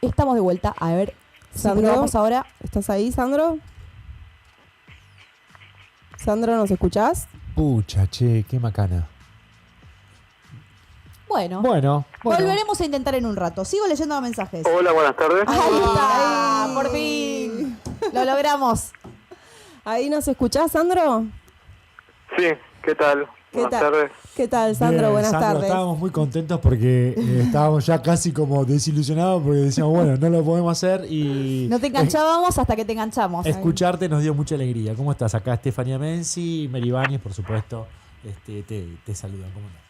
Estamos de vuelta. A ver, Sandro, vamos ahora. ¿estás ahí, Sandro? Sandro, ¿nos escuchás? Pucha, che, qué macana. Bueno, volveremos a intentar en un rato. Sigo leyendo los mensajes. Hola, buenas tardes. Ahí está, por fin. Lo logramos. ¿Ahí nos escuchás, Sandro? Sí, ¿qué tal? Buenas tardes. ¿Qué tal, Sandro? Bien, Buenas Sandro, tardes. estábamos muy contentos porque estábamos ya casi como desilusionados porque decíamos, bueno, no lo podemos hacer y... No te enganchábamos hasta que te enganchamos. Escucharte nos dio mucha alegría. ¿Cómo estás? Acá Estefanía Menzi, Mary Báñez, por supuesto, te saludan. ¿Cómo estás?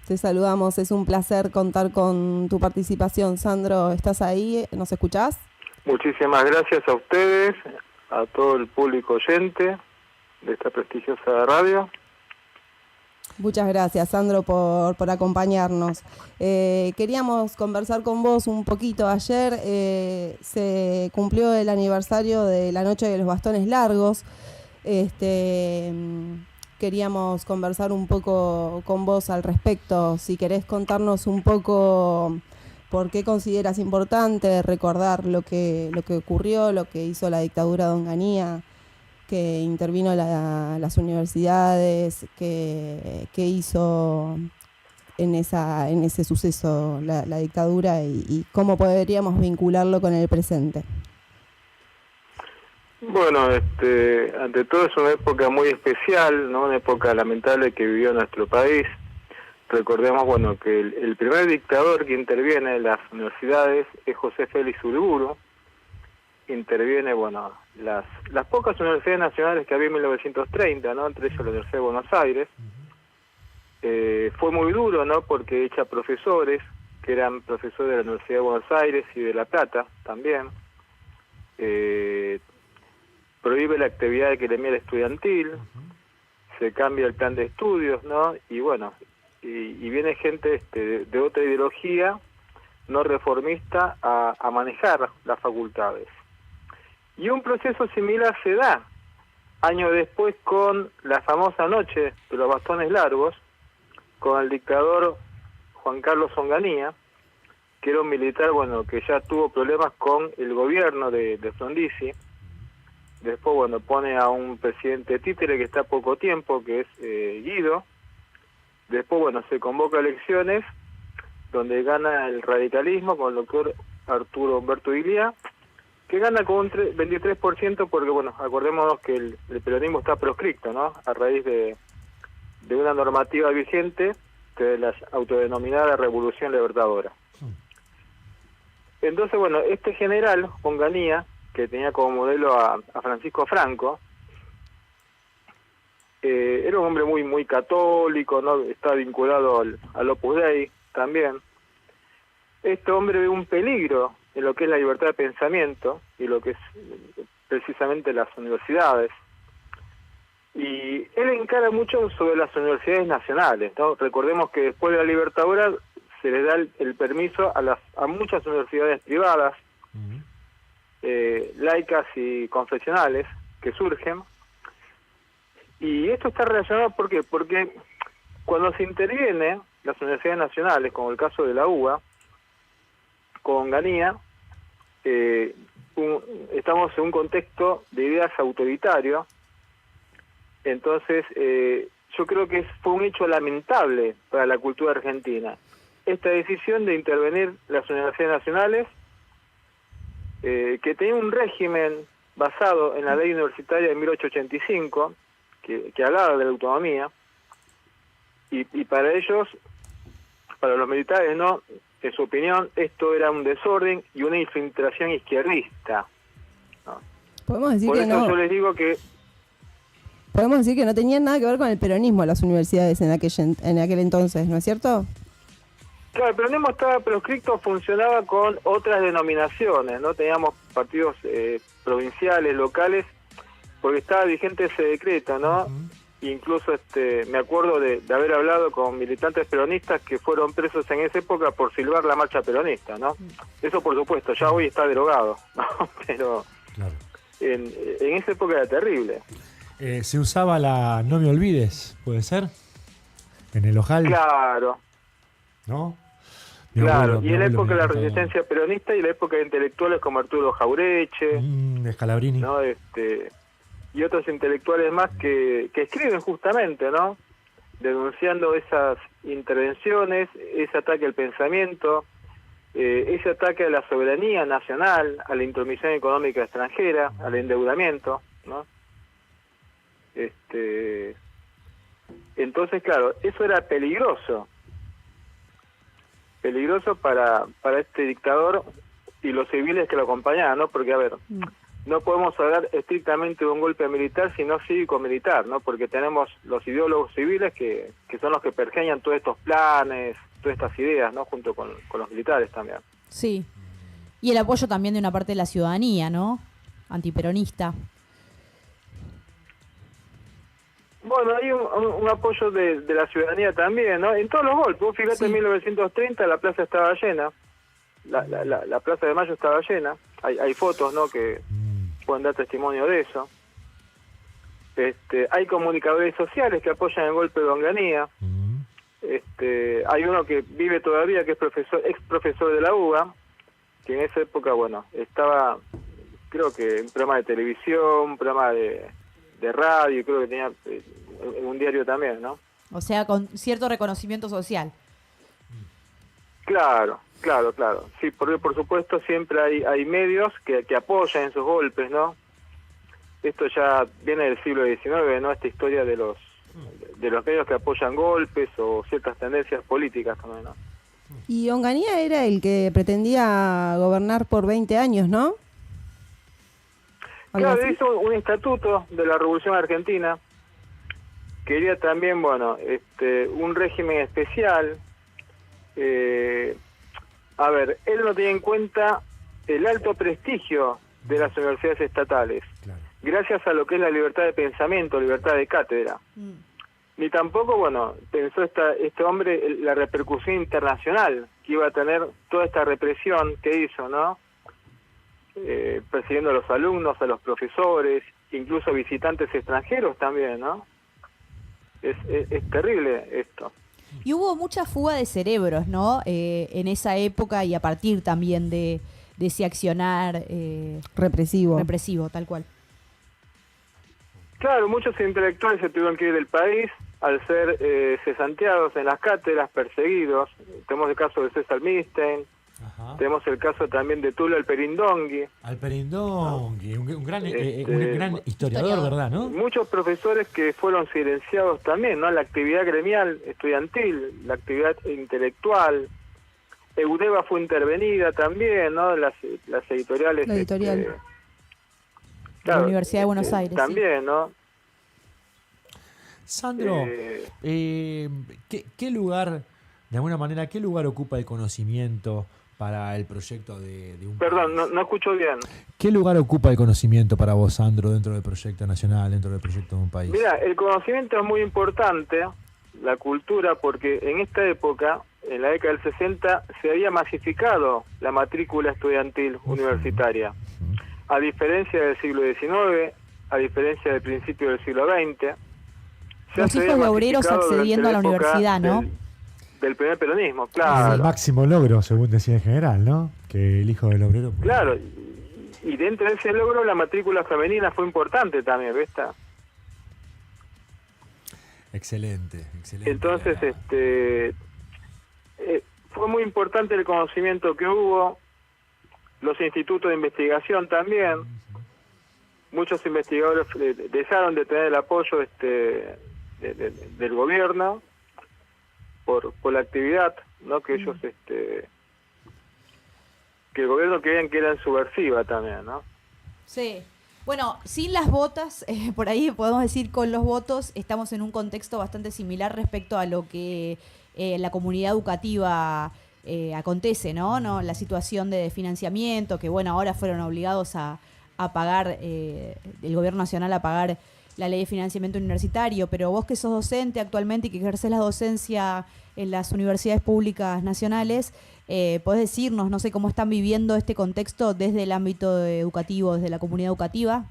Te saludamos, es un placer contar con tu participación. Sandro, ¿estás ahí? ¿Nos escuchás? Muchísimas gracias a ustedes, a todo el público oyente de esta prestigiosa radio. Muchas gracias, Sandro, por acompañarnos. Queríamos conversar con vos un poquito. Ayer se cumplió el aniversario de la Noche de los Bastones Largos. Queríamos conversar un poco con vos al respecto. Si querés contarnos un poco por qué consideras importante recordar lo que ocurrió, lo que hizo la dictadura de Onganía, que intervino las universidades, que hizo en ese suceso la dictadura y cómo podríamos vincularlo con el presente. Bueno, ante todo es una época muy especial, ¿no? Una época lamentable que vivió nuestro país. Recordemos, bueno, que el primer dictador que interviene en las universidades es José Félix Urburu. Interviene, bueno, las pocas universidades nacionales que había en 1930, ¿no? Entre ellas la Universidad de Buenos Aires. Fue muy duro, ¿no? Porque echa profesores, que eran profesores de la Universidad de Buenos Aires y de La Plata también. Prohíbe la actividad gremial estudiantil, se cambia el plan de estudios, ¿no? Y bueno, y viene gente de otra ideología no reformista a manejar las facultades. Y un proceso similar se da años después con la famosa Noche de los Bastones Largos, con el dictador Juan Carlos Onganía, que era un militar, bueno, que ya tuvo problemas con el gobierno de Frondizi. Después, bueno, pone a un presidente títere que está poco tiempo, que es Guido. Después, bueno, se convoca elecciones donde gana el radicalismo con el doctor Arturo Humberto Illia, que gana con un 23% porque, bueno, acordémonos que el peronismo está proscripto, ¿no? A raíz de una normativa vigente de la autodenominada Revolución Libertadora. Entonces, bueno, este general, Onganía, que tenía como modelo a Francisco Franco, era un hombre muy muy católico, ¿no? Está vinculado al Opus Dei también. Este hombre ve un peligro en lo que es la libertad de pensamiento y lo que es precisamente las universidades. Y él encara mucho sobre las universidades nacionales, ¿no? Recordemos que después de la Libertadora se le da el permiso a muchas universidades privadas, laicas y confesionales que surgen. Y esto está relacionado ¿por qué? Porque cuando se interviene las universidades nacionales, como el caso de la UBA, con Onganía, estamos en un contexto de ideas autoritario. Entonces yo creo que fue un hecho lamentable para la cultura argentina esta decisión de intervenir las universidades nacionales, que tenía un régimen basado en la ley universitaria de 1885, que hablaba de la autonomía, y para ellos, para los militares, no, en su opinión, esto era un desorden y una infiltración izquierdista, ¿no? Podemos decir Por que eso no. yo les digo que Podemos decir que no tenían nada que ver con el peronismo las universidades en aquel entonces, ¿no es cierto? claro, el peronismo estaba proscripto, funcionaba con otras denominaciones, no teníamos partidos provinciales, locales, porque estaba vigente ese decreto, ¿no? Incluso me acuerdo de haber hablado con militantes peronistas que fueron presos en esa época por silbar la marcha peronista, ¿no? Eso por supuesto, ya hoy está derogado, ¿no? Pero claro. en esa época era terrible. Se usaba la No me olvides, ¿puede ser? En el ojal. Claro. ¿No? Claro, y en la abuelo época de la me contaba. resistencia peronista y la época de intelectuales como Arturo Jaureche, Scalabrini. ¿no? Y otros intelectuales más que escriben justamente, ¿no? Denunciando esas intervenciones, ese ataque al pensamiento, ese ataque a la soberanía nacional, a la intromisión económica extranjera, al endeudamiento, ¿no? Entonces, claro, eso era peligroso para este dictador y los civiles que lo acompañaban, ¿no? Porque, a ver, no podemos hablar estrictamente de un golpe militar, sino cívico-militar, ¿no? Porque tenemos los ideólogos civiles que son los que pergeñan todos estos planes, todas estas ideas, ¿no? Junto con los militares también. Sí. Y el apoyo también de una parte de la ciudadanía, ¿no? Antiperonista. Bueno, hay un apoyo de la ciudadanía también, ¿no? En todos los golpes. Vos fíjate, Sí. en 1930 la plaza estaba llena, la Plaza de Mayo estaba llena. Hay fotos, ¿no? Que pueden dar testimonio de eso. Hay comunicadores sociales que apoyan el golpe de Onganía. Hay uno que vive todavía, que es ex profesor de la UBA, que en esa época, bueno, estaba, creo que en un programa de televisión, un programa de radio, creo que tenía un diario también, ¿no? O sea, con cierto reconocimiento social. Claro. Sí, porque por supuesto siempre hay medios que apoyan esos golpes, ¿no? Esto ya viene del siglo XIX, ¿no? Esta historia de los medios que apoyan golpes o ciertas tendencias políticas también, ¿no? Y Onganía era el que pretendía gobernar por 20 años, ¿no? ¿Algo Claro, así? hizo un estatuto de la Revolución Argentina. Quería también, bueno, un régimen especial. A ver, él no tenía en cuenta el alto prestigio de las universidades estatales, Claro. gracias a lo que es la libertad de pensamiento, libertad de cátedra. Ni tampoco, bueno, pensó este hombre la repercusión internacional que iba a tener toda esta represión que hizo, ¿no? Persiguiendo a los alumnos, a los profesores, incluso visitantes extranjeros también, ¿no? Es terrible esto. Y hubo mucha fuga de cerebros, ¿no? En esa época y a partir también de ese accionar Represivo. represivo, tal cual. Claro, muchos intelectuales se tuvieron que ir del país al ser cesanteados en las cátedras, perseguidos. Tenemos el caso de César Milstein, Ajá. tenemos el caso también de Tulio Alperindongui. Alperindongui, un gran historiador, ¿verdad, no? Muchos profesores que fueron silenciados también, ¿no? La actividad gremial estudiantil, la actividad intelectual. Eudeva fue intervenida también, ¿no? Las editoriales. La editorial. La Universidad de Buenos Aires. También, ¿no? Sandro, ¿qué lugar, de alguna manera, qué lugar ocupa el conocimiento para el proyecto de un Perdón, país? no escucho bien. ¿Qué lugar ocupa el conocimiento para vos, Sandro, dentro del proyecto nacional, dentro del proyecto de un país? Mira, el conocimiento es muy importante, la cultura, porque en esta época, en la década del 60, se había masificado la matrícula estudiantil universitaria. A diferencia del siglo XIX, a diferencia del principio del siglo XX. ya Los se hijos había de obreros masificado accediendo a la durante época universidad, ¿no? Del primer peronismo, El claro. máximo logro, según decía en general, ¿no? Que el hijo del obrero... Claro, y dentro de ese logro la matrícula femenina fue importante también, ¿ves? Excelente. Entonces, fue muy importante el conocimiento que hubo, los institutos de investigación también. Muchos investigadores dejaron de tener el apoyo del gobierno por la actividad, ¿no? Que ellos, que el gobierno creían que era subversiva también, ¿no? Sí. Bueno, sin las botas, por ahí podemos decir con los votos, estamos en un contexto bastante similar respecto a lo que la comunidad educativa acontece, ¿no? La situación de financiamiento, que bueno, ahora fueron obligados a pagar, el gobierno nacional a pagar la ley de financiamiento universitario, pero vos que sos docente actualmente y que ejerces la docencia en las universidades públicas nacionales, ¿podés decirnos, no sé, cómo están viviendo este contexto desde el ámbito educativo, desde la comunidad educativa?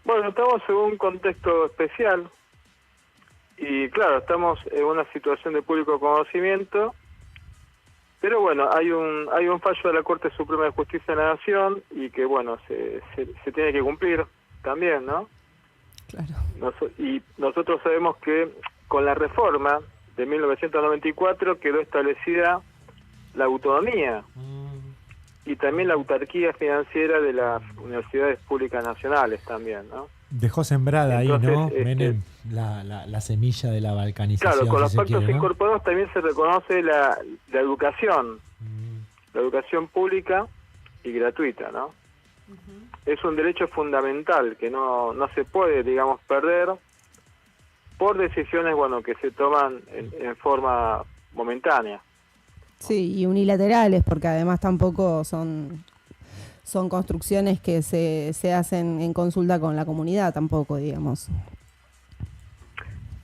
Bueno, estamos en un contexto especial. Y claro, estamos en una situación de público conocimiento, pero bueno, hay un fallo de la Corte Suprema de Justicia de la Nación y que bueno, se tiene que cumplir también, ¿no? Claro. Y nosotros sabemos que con la reforma de 1994 quedó establecida la autonomía y también la autarquía financiera de las universidades públicas nacionales también, ¿no? Dejó sembrada Entonces, ahí, ¿no, Menem? La semilla de la balcanización. Claro, con si los se pactos quiere, ¿no? incorporados también se reconoce la educación, la educación pública y gratuita, ¿no? Es un derecho fundamental que no se puede, digamos, perder por decisiones, bueno, que se toman en forma momentánea. Sí, y unilaterales, porque además tampoco son construcciones que se hacen en consulta con la comunidad tampoco, digamos.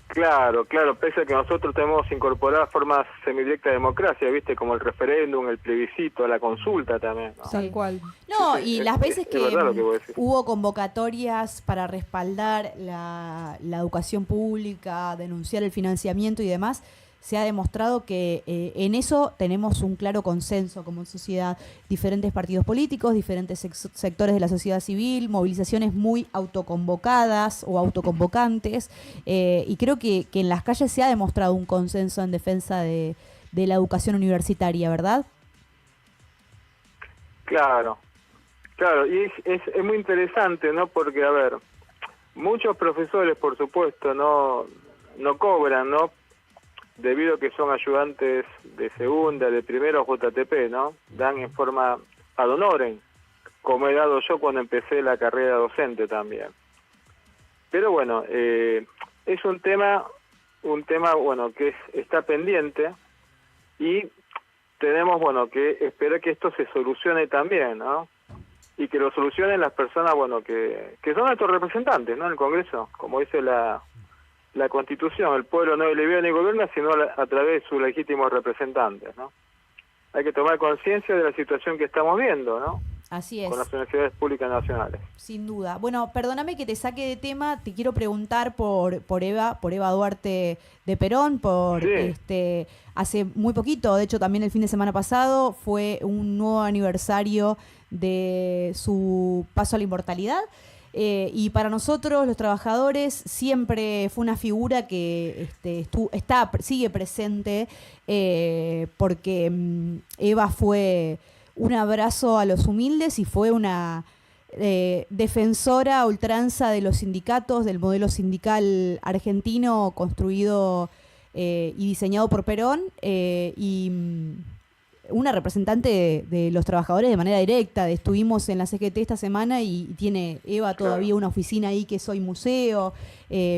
Claro, pese a que nosotros tenemos incorporadas formas semidirectas de democracia, ¿viste? Como el referéndum, el plebiscito, la consulta también, ¿no? Tal cual. No, Sí, y las veces es verdad lo que vos decís. hubo convocatorias para respaldar la educación pública, denunciar el financiamiento y demás, se ha demostrado que en eso tenemos un claro consenso como sociedad. Diferentes partidos políticos, diferentes sectores de la sociedad civil, movilizaciones muy autoconvocadas o autoconvocantes, y creo que en las calles se ha demostrado un consenso en defensa de la educación universitaria, ¿verdad? Claro, y es muy interesante, ¿no? Porque, a ver, muchos profesores, por supuesto, no cobran, ¿no? Debido a que son ayudantes de segunda, de primero JTP, ¿no? Dan en forma ad honorem, como he dado yo cuando empecé la carrera docente también. Pero bueno, es un tema, bueno, que está pendiente y tenemos, bueno, que esperar que esto se solucione también, ¿no? Y que lo solucionen las personas, bueno, que son nuestros representantes, ¿no? En el Congreso, como dice la Constitución, el pueblo no elige ni gobierna, sino a través de sus legítimos representantes, ¿no? Hay que tomar conciencia de la situación que estamos viendo, ¿no? Así es. Con las universidades públicas nacionales. Sin duda. Bueno, perdóname que te saque de tema, te quiero preguntar por Eva Duarte de Perón, Sí. Hace muy poquito, de hecho también el fin de semana pasado, fue un nuevo aniversario de su paso a la inmortalidad. Y para nosotros, los trabajadores, siempre fue una figura que sigue presente, porque Eva fue un abrazo a los humildes y fue una defensora a ultranza de los sindicatos, del modelo sindical argentino construido y diseñado por Perón, una representante de los trabajadores de manera directa. Estuvimos en la CGT esta semana y tiene Eva todavía una oficina ahí que es hoy museo.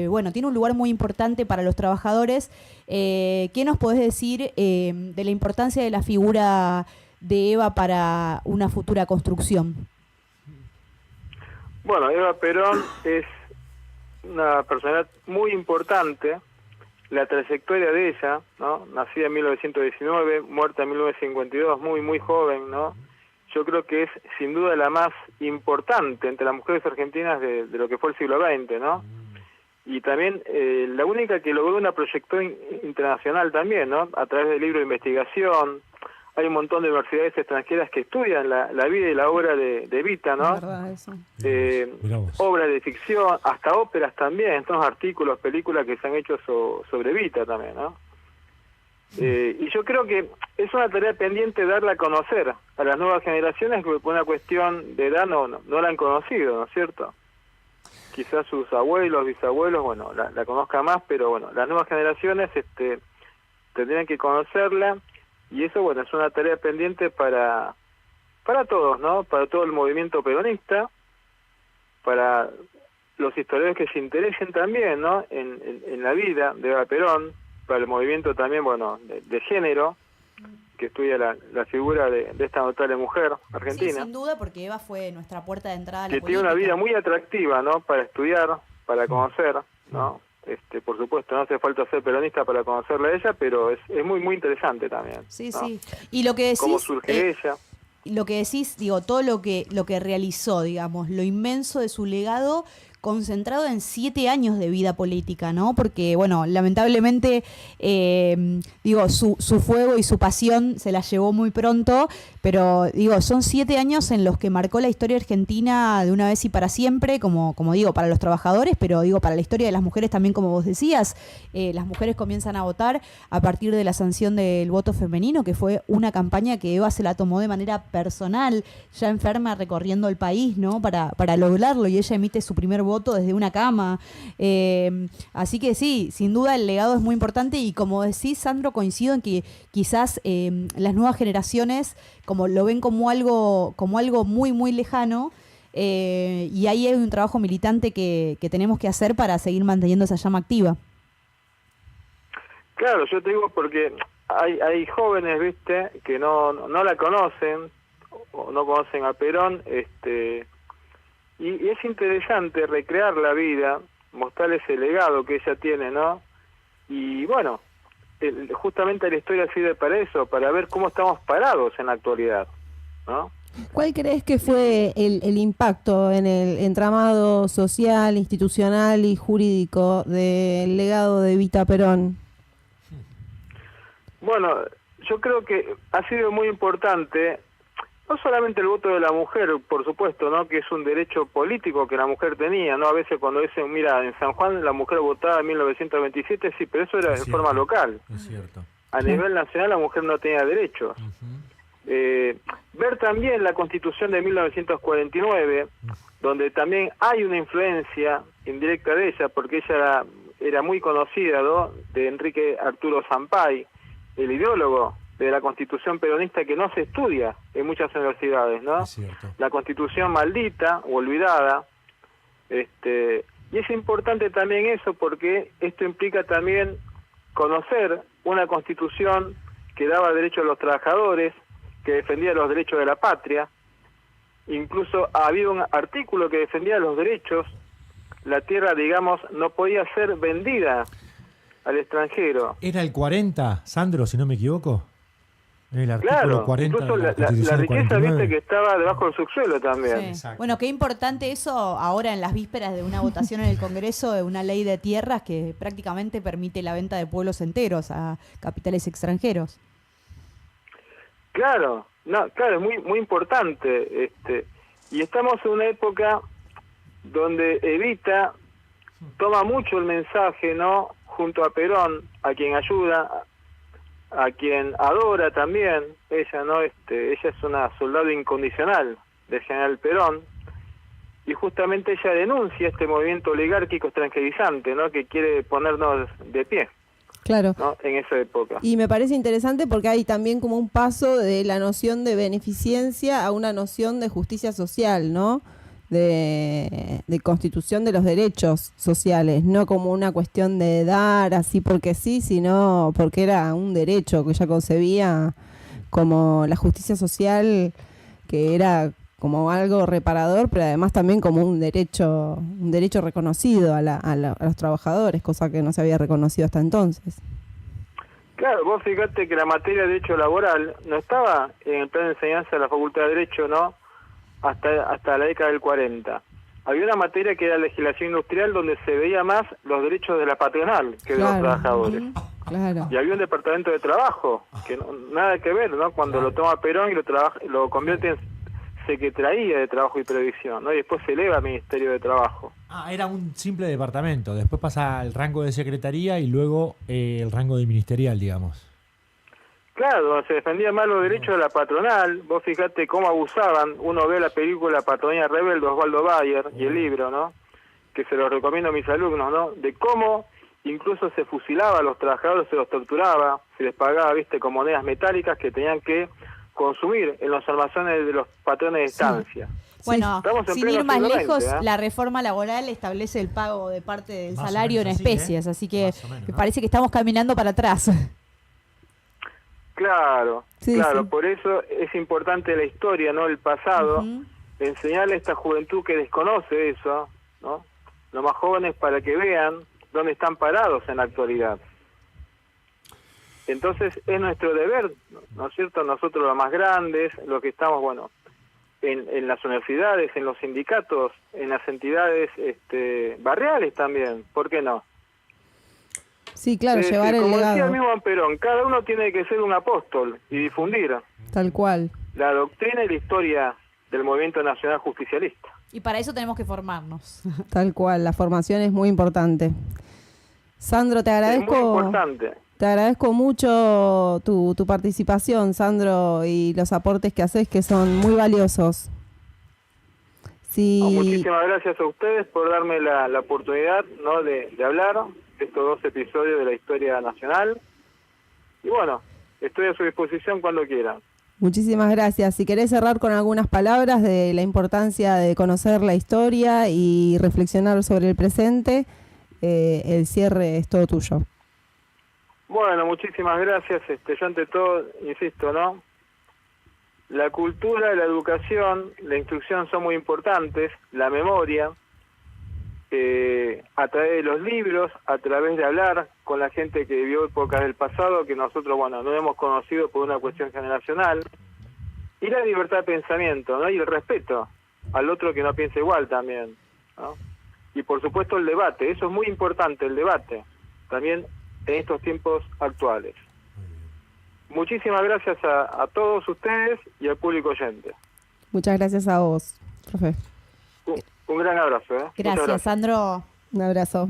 Bueno, tiene un lugar muy importante para los trabajadores. ¿Qué nos podés decir de la importancia de la figura de Eva para una futura construcción? Bueno, Eva Perón es una personalidad muy importante. La trayectoria de ella, ¿no? Nacida en 1919, muerta en 1952, muy joven, ¿no? Yo creo que es sin duda la más importante entre las mujeres argentinas de lo que fue el siglo XX, ¿no? Y también la única que logró una proyección internacional también, ¿no? A través del libro de investigación. Hay un montón de universidades extranjeras que estudian la vida y la obra de Evita, ¿no? Es verdad eso. Obras de ficción, hasta óperas también, estos artículos, películas que se han hecho sobre Evita también, ¿no? Y yo creo que es una tarea pendiente darla a conocer a las nuevas generaciones, que por una cuestión de edad no la han conocido, ¿no es cierto? Quizás sus abuelos, bisabuelos, bueno, la conozcan más, pero bueno, las nuevas generaciones tendrían que conocerla. Y eso, bueno, es una tarea pendiente para todos, ¿no? Para todo el movimiento peronista, para los historiadores que se interesen también, ¿no? En la vida de Eva Perón, para el movimiento también, bueno, de género, que estudia la figura de esta notable mujer argentina. Sí, sin duda, porque Eva fue nuestra puerta de entrada a la que política. tiene una vida muy atractiva, ¿no? Para estudiar, para conocer, ¿no? Por supuesto, no hace falta ser peronista para conocerla a ella, pero es muy interesante también. Sí, ¿no? sí. Y lo que decís, cómo surge ella. Lo que decís, digo, todo lo que realizó, digamos, lo inmenso de su legado, concentrado en 7 años de vida política, ¿no? Porque, bueno, lamentablemente, digo, su fuego y su pasión se la llevó muy pronto, pero, digo, son 7 años en los que marcó la historia argentina de una vez y para siempre, como digo, para los trabajadores, pero, digo, para la historia de las mujeres también, como vos decías. Las mujeres comienzan a votar a partir de la sanción del voto femenino, que fue una campaña que Eva se la tomó de manera personal, ya enferma, recorriendo el país, ¿no? Para lograrlo, y ella emite su primer voto desde una cama. Así que sí, sin duda el legado es muy importante, y como decís, Sandro, coincido en que quizás las nuevas generaciones como lo ven como algo muy, muy lejano, y ahí hay un trabajo militante que tenemos que hacer para seguir manteniendo esa llama activa. Claro, yo te digo porque hay jóvenes, viste, que no la conocen, o no conocen a Perón, y es interesante recrear la vida, mostrar ese legado que ella tiene, ¿no? Y bueno, justamente la historia sirve para eso, para ver cómo estamos parados en la actualidad, ¿no? ¿Cuál crees que fue el impacto en el entramado social, institucional y jurídico del legado de Evita Perón? Bueno, yo creo que ha sido muy importante, no solamente el voto de la mujer, por supuesto, ¿no? Que es un derecho político que la mujer tenía, ¿no? A veces cuando dicen, mira, en San Juan la mujer votaba en 1927, sí, pero eso era de forma local. Es cierto. A nivel nacional la mujer no tenía derechos. Ver también la Constitución de 1949, donde también hay una influencia indirecta de ella, porque ella era muy conocida, ¿no? De Enrique Arturo Sampay, el ideólogo de la Constitución peronista, que no se estudia en muchas universidades, ¿no? Es cierto. La Constitución maldita o olvidada. Y es importante también eso, porque esto implica también conocer una Constitución que daba derechos a los trabajadores, que defendía los derechos de la patria. Incluso había un artículo que defendía los derechos. La tierra, digamos, no podía ser vendida al extranjero. ¿Era el 40, Sandro, si no me equivoco? El artículo Claro, 40 incluso de la Constitución del riqueza, 49. viste, que estaba debajo del subsuelo también. Sí. Bueno, qué importante eso ahora en las vísperas de una votación en el Congreso de una ley de tierras que prácticamente permite la venta de pueblos enteros a capitales extranjeros. Claro, claro, es muy muy importante. Y estamos en una época donde Evita toma mucho el mensaje, ¿no? Junto a Perón, a quien ayuda, a quien adora también, ella, ¿no? Ella es una soldado incondicional del general Perón, y justamente ella denuncia este movimiento oligárquico extranjerizante, ¿no? Que quiere ponernos de pie. Claro. ¿No? En esa época. Y me parece interesante porque hay también como un paso de la noción de beneficencia a una noción de justicia social, ¿no? De constitución de los derechos sociales, no como una cuestión de dar así porque sí, sino porque era un derecho que ella concebía como la justicia social, que era como algo reparador, pero además también como un derecho reconocido a los trabajadores, cosa que no se había reconocido hasta entonces. Claro, vos fíjate que la materia de derecho laboral no estaba en el plan de enseñanza de la Facultad de Derecho, ¿no? Hasta la década del 40. Había una materia que era legislación industrial, donde se veía más los derechos de la patronal que de los trabajadores. Claro. Y había un departamento de trabajo, que nada que ver, ¿no? Cuando lo toma Perón y lo convierte en Secretaría de Trabajo y Previsión, ¿no? Y después se eleva al Ministerio de Trabajo. Era un simple departamento, después pasa al rango de secretaría y luego el rango de ministerial, digamos. Claro, donde se defendían más los derechos de la patronal. Vos fijate cómo abusaban. Uno ve la película Patronía Rebelde, Osvaldo Bayer, y el libro, ¿no? Que se lo recomiendo a mis alumnos, ¿no? De cómo incluso se fusilaba a los trabajadores, se los torturaba, se les pagaba, viste, con monedas metálicas que tenían que consumir en los almacenes de los patrones de estancia. Bueno, sin ir más siglo lejos, XX, la reforma laboral establece el pago de parte del Más o salario en menos así, especies, así que Más o menos, me ¿no? parece que estamos caminando para atrás. Claro, Sí, claro, sí. por eso es importante la historia, ¿no? El pasado, enseñarle a esta juventud que desconoce eso, ¿no? Los más jóvenes, para que vean dónde están parados en la actualidad. Entonces es nuestro deber, ¿no es cierto? Nosotros los más grandes, los que estamos, bueno, en las universidades, en los sindicatos, en las entidades barriales también, ¿por qué no? Sí, claro, llevar el como decía el legado, mismo Perón, cada uno tiene que ser un apóstol y difundir tal cual. la doctrina y la historia del movimiento nacional justicialista. Y para eso tenemos que formarnos. Tal cual, la formación es muy importante. Sandro, te Es muy agradezco. importante. Te agradezco mucho tu participación, Sandro, y los aportes que haces, que son muy valiosos. Sí. Muchísimas gracias a ustedes por darme la oportunidad, ¿no?, de hablar de estos 2 episodios de la historia nacional. Y bueno, estoy a su disposición cuando quieran. Muchísimas gracias. Si querés cerrar con algunas palabras de la importancia de conocer la historia y reflexionar sobre el presente, el cierre es todo tuyo. Bueno, muchísimas gracias. Yo ante todo, insisto, ¿no? La cultura, la educación, la instrucción son muy importantes, la memoria, a través de los libros, a través de hablar con la gente que vivió épocas del pasado que nosotros, bueno, no hemos conocido por una cuestión generacional, y la libertad de pensamiento, ¿no? Y el respeto al otro que no piensa igual también, ¿no? Y por supuesto el debate, eso es muy importante, el debate, también en estos tiempos actuales. Muchísimas gracias a todos ustedes y al público oyente. Muchas gracias a vos, profe. Un gran abrazo. Muchas Gracias, Sandro. Un abrazo.